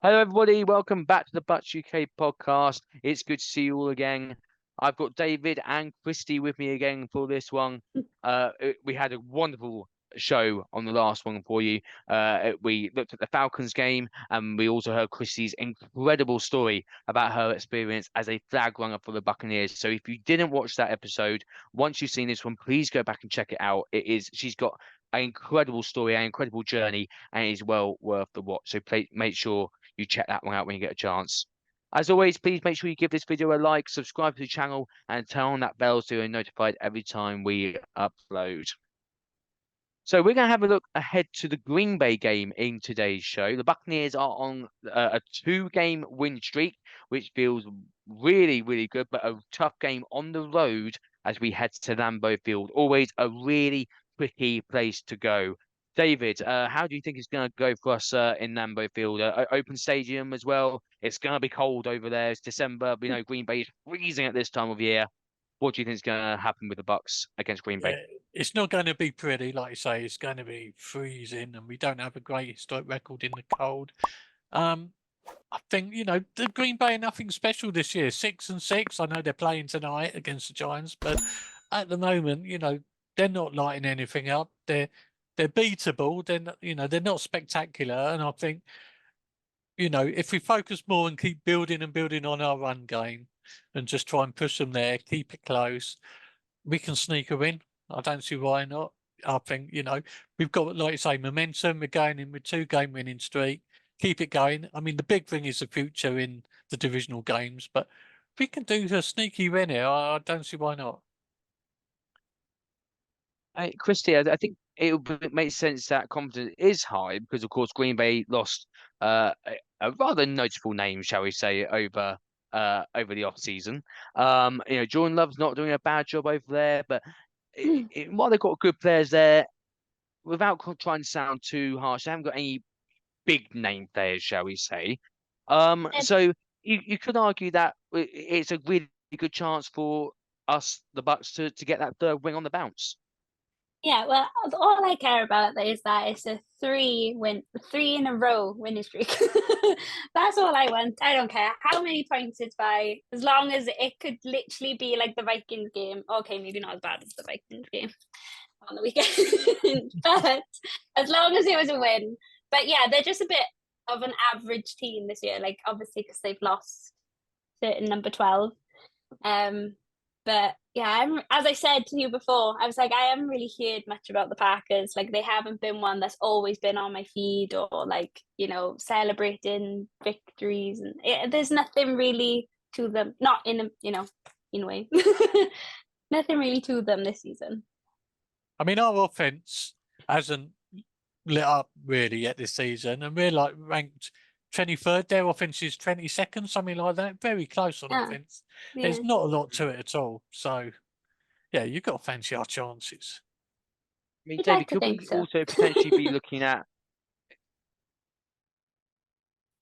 Hello, everybody. Welcome back to the Bucs UK podcast. It's good to see you all again. I've got David and Christie with me again for this one. We had a wonderful show on the last one for you. We looked at the Falcons game, and we also heard Christie's incredible story about her experience as a flag runner for the Buccaneers. So if you didn't watch that episode, once you've seen this one, please go back and check it out. She's got an incredible story, an incredible journey, and it is well worth the watch. So make sure you check that one out when you get a chance. As always, please make sure you give this video a like, subscribe to the channel, and turn on that bell so you're notified every time we upload. So we're going to have a look ahead to the Green Bay game in today's show. The Buccaneers are on a two-game win streak, which feels really, really good, but a tough game on the road as we head to Lambeau Field. Always a really tricky place to go. David, how do you think it's going to go for us in Lambeau Field? Open stadium as well. It's going to be cold over there. It's December. But, Green Bay is freezing at this time of year. What do you think is going to happen with the Bucs against Green Bay? Yeah, it's not going to be pretty, like you say. It's going to be freezing, and we don't have a great historic record in the cold. I think the Green Bay are nothing special this year. 6-6. I know they're playing tonight against the Giants, but at the moment, they're not lighting anything up. They're beatable. They're not spectacular, and I think if we focus more and keep building and building on our run game, and just try and push them there, keep it close, we can sneak a win. I don't see why not. I think, we've got, like you say, momentum. We're going in with 2-game winning streak. Keep it going. I mean, the big thing is the future in the divisional games, but if we can do a sneaky win here, I don't see why not. Christie, I think it makes sense that confidence is high because, of course, Green Bay lost a rather notable name, shall we say, over the off season. Jordan Love's not doing a bad job over there, but while they've got good players there, without trying to sound too harsh, they haven't got any big name players, shall we say. So you could argue that it's a really good chance for us, the Bucs, to get that third win on the bounce. Yeah, well, all I care about is that it's a 3 in a row winning streak. That's all I want. I don't care how many points it's by, as long as it could literally be like the Vikings game. Okay, maybe not as bad as the Vikings game on the weekend, but as long as it was a win. But yeah, they're just a bit of an average team this year, like obviously because they've lost certain number 12. But yeah, as I said to you before, I was like, I haven't really heard much about the Packers. Like, they haven't been one that's always been on my feed or like, celebrating victories. And there's nothing really to them, not in a way, nothing really to them this season. I mean, our offense hasn't lit up really yet this season, and we're like ranked 23rd. Their offense is 22nd, something like that. Very close on offense. Yeah. There's not a lot to it at all. So, yeah, you've got to fancy our chances. I mean, David, could we also potentially be looking at,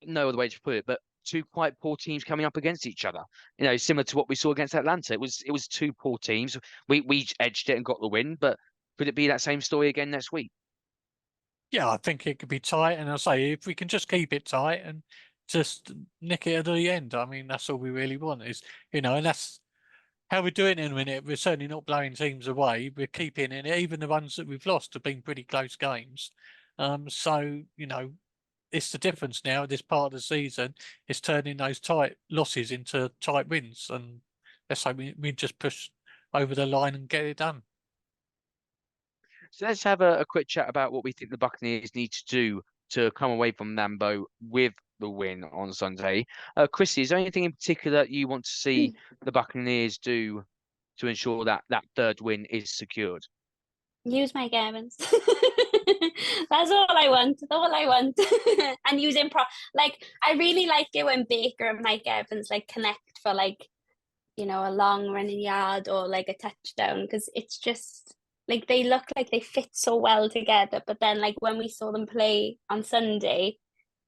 no other way to put it, but two quite poor teams coming up against each other? Similar to what we saw against Atlanta. It was two poor teams. We edged it and got the win, but could it be that same story again next week? Yeah, I think it could be tight. And I say, if we can just keep it tight and just nick it at the end, I mean, that's all we really want is, and that's how we're doing it in a minute. We're certainly not blowing teams away. We're keeping in it. Even the ones that we've lost have been pretty close games. So, it's the difference now. This part of the season is turning those tight losses into tight wins. And let's hope we just push over the line and get it done. So let's have a quick chat about what we think the Buccaneers need to do to come away from Lambeau with the win on Sunday. Chrissy, is there anything in particular that you want to see the Buccaneers do to ensure that that third win is secured? Use Mike Evans. That's all I want. All I want. And use like, I really like it when Baker and Mike Evans like connect for like, a long running yard or like a touchdown, because it's just like they look like they fit so well together. But then like when we saw them play on Sunday,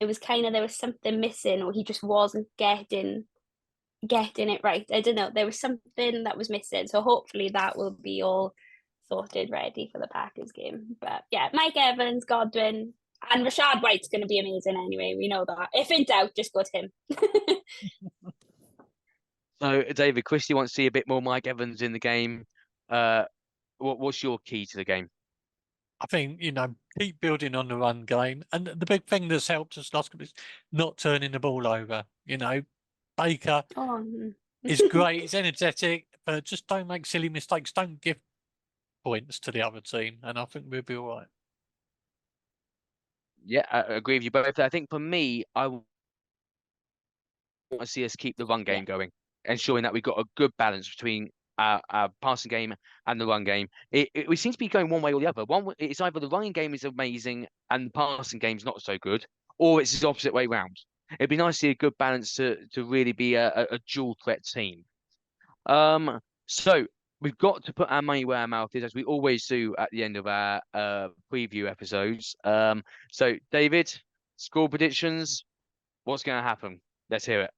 it was kind of, there was something missing, or he just wasn't getting it right. I don't know. There was something that was missing. So hopefully that will be all sorted, ready for the Packers game. But yeah, Mike Evans, Godwin, And Rashad White's going to be amazing anyway. We know that. If in doubt, just go to him. So, David, Christie wants to see a bit more Mike Evans in the game. What's your key to the game? I think, keep building on the run game. And the big thing that's helped us last couple is not turning the ball over. Baker is great, he's energetic, but just don't make silly mistakes. Don't give points to the other team, and I think we'll be all right. Yeah, I agree with you both. I think for me, I want to see us keep the run game going, ensuring that we've got a good balance between our passing game and the run game. We seem to be going one way or the other. It's either the running game is amazing and the passing game's not so good, or it's the opposite way round. It'd be nice to see a good balance to really be a dual threat team. So we've got to put our money where our mouth is, as we always do at the end of our preview episodes. So David, score predictions. What's going to happen? Let's hear it.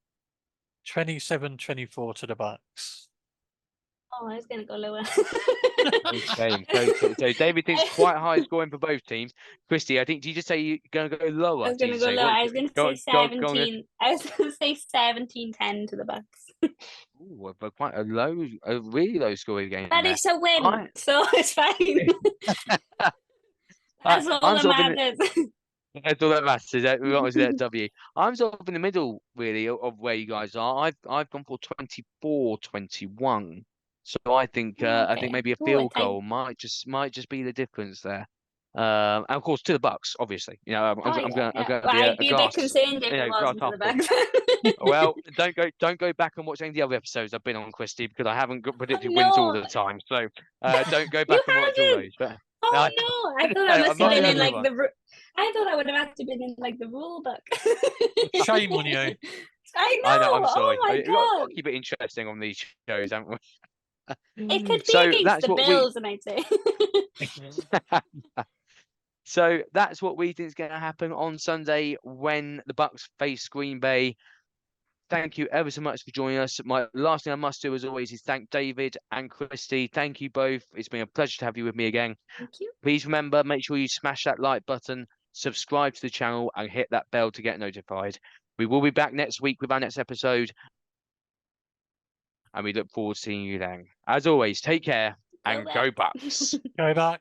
27-24 to the Bucs. Oh, I was going to go lower. Okay. So David thinks quite high scoring for both teams. Christie, I think, did you just say you're going to go lower? I was going to go lower. I was going to say 17. I was going to say 17-10 to the Bucs. Ooh, but quite a really low scoring game. But it's a win, so it's fine. That's all that matters. That's all that matters. We want to see that W. I'm sort of in the middle, really, of where you guys are. I've gone for 24-21. So I think I think maybe a field goal might just be the difference there. And of course to the Bucs, obviously. I'm going to I'd be a bit concerned if it wasn't to the Bucs. Well, don't go back and watch any of the other episodes I've been on, Christie, because I haven't predicted wins all the time. So don't go back and watch all those. But no, I thought I must have been in like the. I thought I would have actually been in like the rule book. Shame on you. I know. I'm sorry. Oh my God. Got to keep it interesting on these shows, haven't we? It could be against the Bills, I might say. So that's what we think is going to happen on Sunday when the Bucs face Green Bay. Thank you ever so much for joining us. My last thing I must do, as always, is thank David and Christie. Thank you both. It's been a pleasure to have you with me again. Thank you. Please remember, make sure you smash that like button, subscribe to the channel, and hit that bell to get notified. We will be back next week with our next episode, and we look forward to seeing you then. As always, take care and go Bucs. Go Bucs.